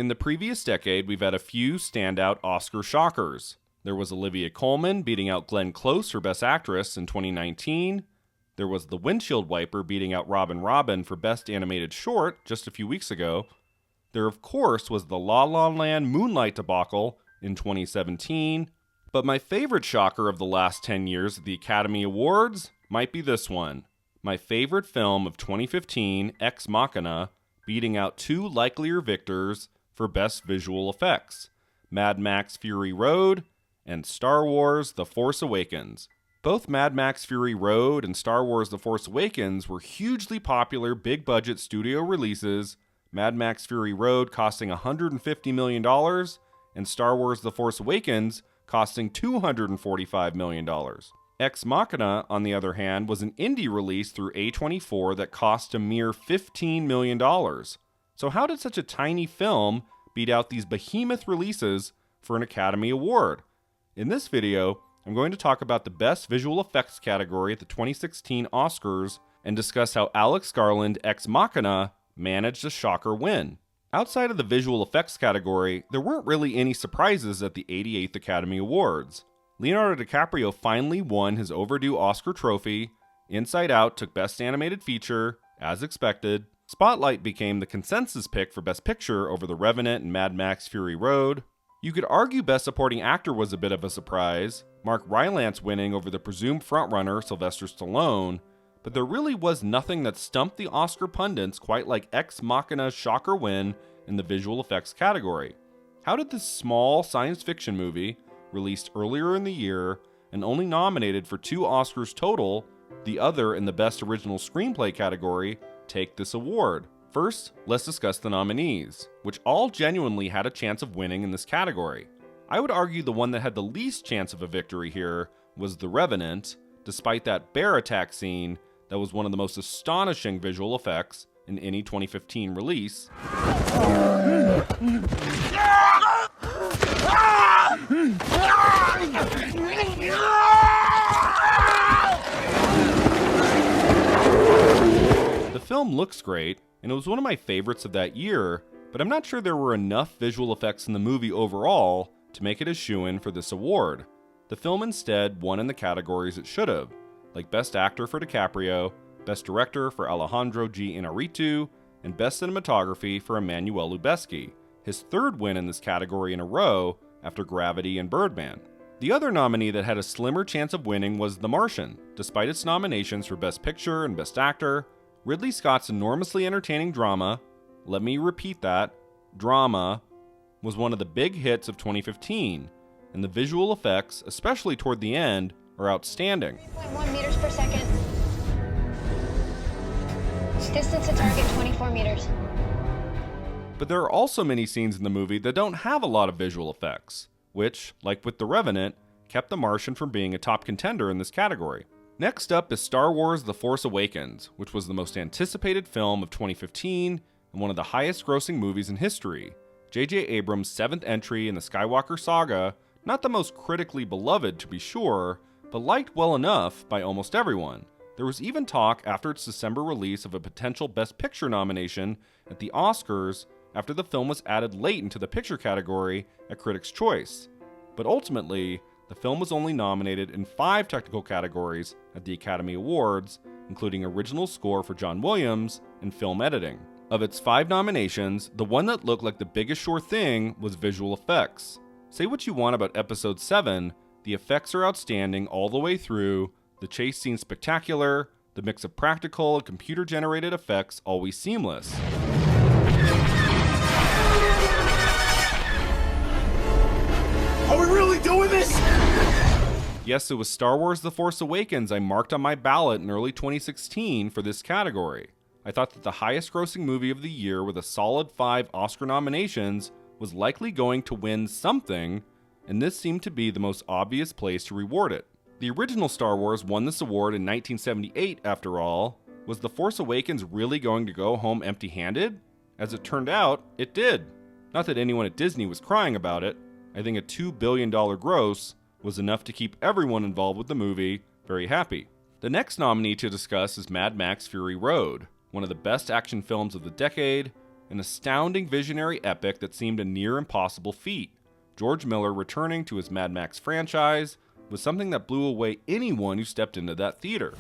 In the previous decade, we've had a few standout Oscar shockers. There was Olivia Colman beating out Glenn Close for Best Actress in 2019. There was The Windshield Wiper beating out Robin for Best Animated Short just a few weeks ago. There, of course, was the La La Land Moonlight debacle in 2017. But my favorite shocker of the last 10 years at the Academy Awards might be this one. My favorite film of 2015, Ex Machina, beating out two likelier victors for Best Visual Effects, Mad Max Fury Road and Star Wars The Force Awakens. Both Mad Max Fury Road and Star Wars The Force Awakens were hugely popular big-budget studio releases, Mad Max Fury Road costing $150 million and Star Wars The Force Awakens costing $245 million. Ex Machina, on the other hand, was an indie release through A24 that cost a mere $15 million. So how did such a tiny film beat out these behemoth releases for an Academy Award? In this video, I'm going to talk about the Best Visual Effects category at the 2016 Oscars and discuss how Alex Garland Ex Machina managed a shocker win. Outside of the visual effects category, there weren't really any surprises at the 88th Academy Awards. Leonardo DiCaprio finally won his overdue Oscar trophy, Inside Out took Best Animated Feature, as expected, Spotlight became the consensus pick for Best Picture over The Revenant and Mad Max Fury Road. You could argue Best Supporting Actor was a bit of a surprise, Mark Rylance winning over the presumed frontrunner Sylvester Stallone, but there really was nothing that stumped the Oscar pundits quite like Ex Machina's shocker win in the visual effects category. How did this small science fiction movie, released earlier in the year and only nominated for 2 Oscars total, the other in the Best Original Screenplay category, take this award? First, let's discuss the nominees, which all genuinely had a chance of winning in this category. I would argue the one that had the least chance of a victory here was The Revenant, despite that bear attack scene that was one of the most astonishing visual effects in any 2015 release. The film looks great, and it was one of my favorites of that year, but I'm not sure there were enough visual effects in the movie overall to make it a shoo-in for this award. The film instead won in the categories it should have, like Best Actor for DiCaprio, Best Director for Alejandro G. Inarritu, and Best Cinematography for Emmanuel Lubezki, his third win in this category in a row after Gravity and Birdman. The other nominee that had a slimmer chance of winning was The Martian. Despite its nominations for Best Picture and Best Actor, Ridley Scott's enormously entertaining drama, let me repeat that, drama, was one of the big hits of 2015, and the visual effects, especially toward the end, are outstanding. 3.1 meters per second. Distance to target 24 meters. But there are also many scenes in the movie that don't have a lot of visual effects, which, like with The Revenant, kept The Martian from being a top contender in this category. Next up is Star Wars The Force Awakens, which was the most anticipated film of 2015 and one of the highest grossing movies in history. J.J. Abrams' 7th entry in the Skywalker saga, not the most critically beloved to be sure, but liked well enough by almost everyone. There was even talk after its December release of a potential Best Picture nomination at the Oscars after the film was added late into the picture category at Critics' Choice. But ultimately, the film was only nominated in 5 technical categories at the Academy Awards, including Original Score for John Williams and Film Editing. Of its 5 nominations, the one that looked like the biggest sure thing was Visual Effects. Say what you want about Episode 7, the effects are outstanding all the way through, the chase scene's spectacular, the mix of practical and computer-generated effects always seamless. Are we really doing this? Yes, it was Star Wars The Force Awakens I marked on my ballot in early 2016 for this category. I thought that the highest grossing movie of the year with a solid 5 Oscar nominations was likely going to win something, and this seemed to be the most obvious place to reward it. The original Star Wars won this award in 1978 after all. Was The Force Awakens really going to go home empty-handed? As it turned out, it did. Not that anyone at Disney was crying about it. I think a $2 billion gross was enough to keep everyone involved with the movie very happy. The next nominee to discuss is Mad Max Fury Road, one of the best action films of the decade, an astounding visionary epic that seemed a near impossible feat. George Miller returning to his Mad Max franchise was something that blew away anyone who stepped into that theater.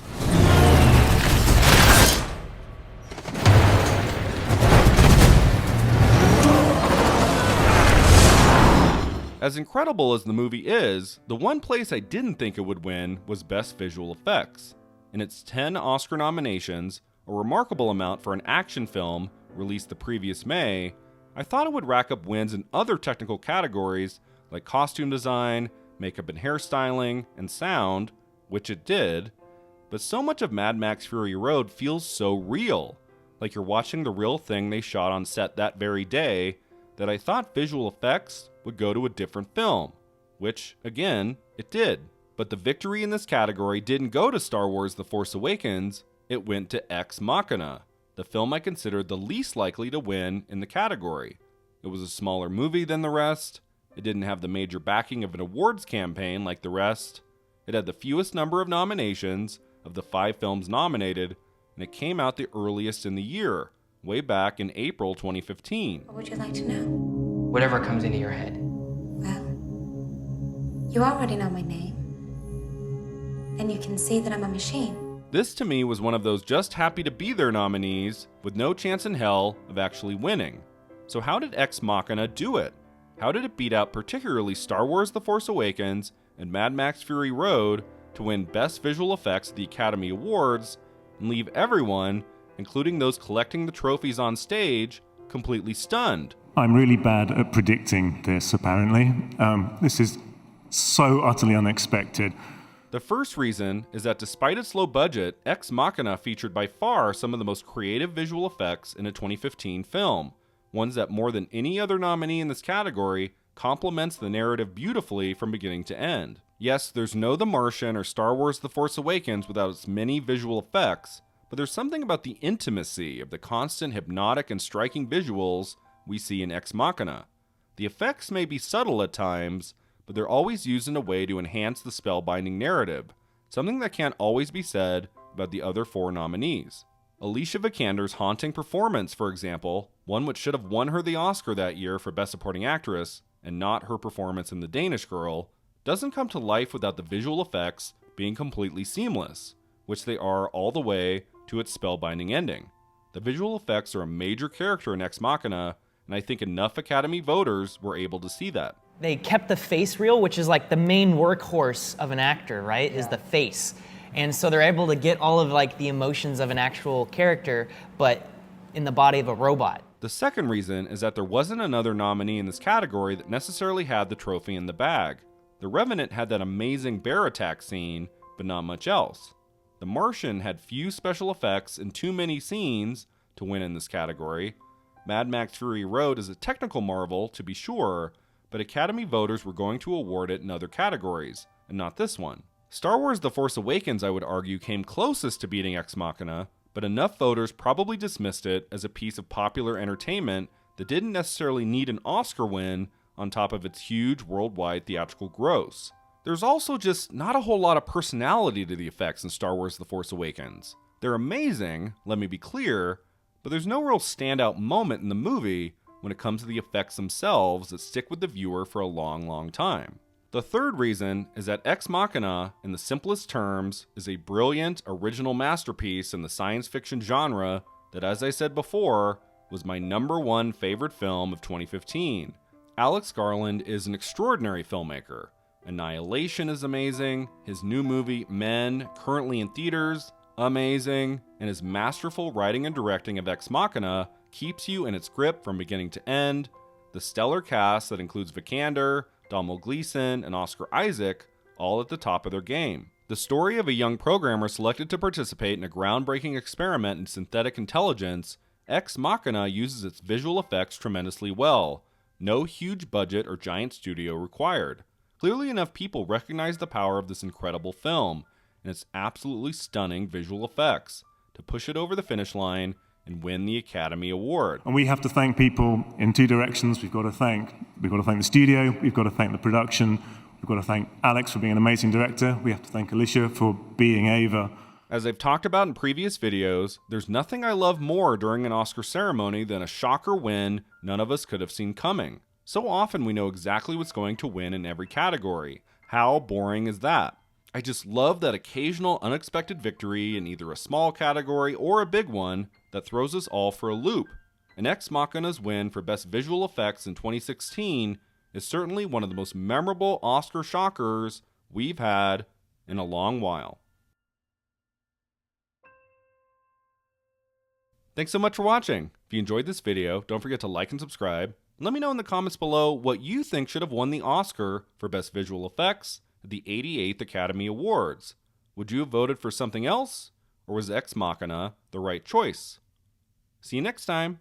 As incredible as the movie is, the one place I didn't think it would win was Best Visual Effects. In its 10 Oscar nominations, a remarkable amount for an action film released the previous May, I thought it would rack up wins in other technical categories like costume design, makeup and hairstyling, and sound, which it did, but so much of Mad Max Fury Road feels so real, like you're watching the real thing they shot on set that very day, that I thought visual effects would go to a different film, which, again, it did. But the victory in this category didn't go to Star Wars The Force Awakens, it went to Ex Machina, the film I considered the least likely to win in the category. It was a smaller movie than the rest, it didn't have the major backing of an awards campaign like the rest, it had the fewest number of nominations of the 5 films nominated, and it came out the earliest in the year, way back in April 2015. What would you like to know? Whatever comes into your head. Well, you already know my name. And you can see that I'm a machine. This to me was one of those just happy to be there nominees with no chance in hell of actually winning. So how did Ex Machina do it? How did it beat out particularly Star Wars The Force Awakens and Mad Max Fury Road to win Best Visual Effects at the Academy Awards and leave everyone, including those collecting the trophies on stage, completely stunned? I'm really bad at predicting this, apparently. This is so utterly unexpected. The first reason is that despite its low budget, Ex Machina featured by far some of the most creative visual effects in a 2015 film, ones that more than any other nominee in this category complements the narrative beautifully from beginning to end. Yes, there's no The Martian or Star Wars The Force Awakens without its many visual effects, but there's something about the intimacy of the constant hypnotic and striking visuals we see in Ex Machina. The effects may be subtle at times, but they're always used in a way to enhance the spellbinding narrative, something that can't always be said about the other 4 nominees. Alicia Vikander's haunting performance, for example, one which should have won her the Oscar that year for Best Supporting Actress, and not her performance in The Danish Girl, doesn't come to life without the visual effects being completely seamless, which they are all the way to its spellbinding ending. The visual effects are a major character in Ex Machina, and I think enough Academy voters were able to see that. They kept the face real, which is like the main workhorse of an actor, right? Is the face. And so they're able to get all of like the emotions of an actual character, but in the body of a robot. The second reason is that there wasn't another nominee in this category that necessarily had the trophy in the bag. The Revenant had that amazing bear attack scene, but not much else. The Martian had few special effects and too many scenes to win in this category. Mad Max Fury Road is a technical marvel, to be sure, but Academy voters were going to award it in other categories, and not this one. Star Wars The Force Awakens, I would argue, came closest to beating Ex Machina, but enough voters probably dismissed it as a piece of popular entertainment that didn't necessarily need an Oscar win on top of its huge worldwide theatrical gross. There's also just not a whole lot of personality to the effects in Star Wars The Force Awakens. They're amazing, let me be clear, but there's no real standout moment in the movie when it comes to the effects themselves that stick with the viewer for a long, long time. The third reason is that Ex Machina, in the simplest terms, is a brilliant, original masterpiece in the science fiction genre that, as I said before, was my #1 favorite film of 2015. Alex Garland is an extraordinary filmmaker. Annihilation is amazing, his new movie, Men, currently in theaters, amazing, and his masterful writing and directing of Ex Machina keeps you in its grip from beginning to end. The stellar cast that includes Vikander, Domhnall Gleeson, and Oscar Isaac, all at the top of their game. The story of a young programmer selected to participate in a groundbreaking experiment in synthetic intelligence, Ex Machina uses its visual effects tremendously well. No huge budget or giant studio required. Clearly enough people recognize the power of this incredible film, and its absolutely stunning visual effects, to push it over the finish line and win the Academy Award. And we have to thank people in 2 directions. We've got to thank the studio, we've got to thank the production, we've got to thank Alex for being an amazing director, we have to thank Alicia for being Ava. As I've talked about in previous videos, there's nothing I love more during an Oscar ceremony than a shocker win none of us could have seen coming. So often we know exactly what's going to win in every category. How boring is that? I just love that occasional unexpected victory in either a small category or a big one that throws us all for a loop. And Ex Machina's win for Best Visual Effects in 2016 is certainly one of the most memorable Oscar shockers we've had in a long while. Thanks so much for watching. If you enjoyed this video, don't forget to like and subscribe. Let me know in the comments below what you think should have won the Oscar for Best Visual Effects at the 88th Academy Awards. Would you have voted for something else, or was Ex Machina the right choice? See you next time.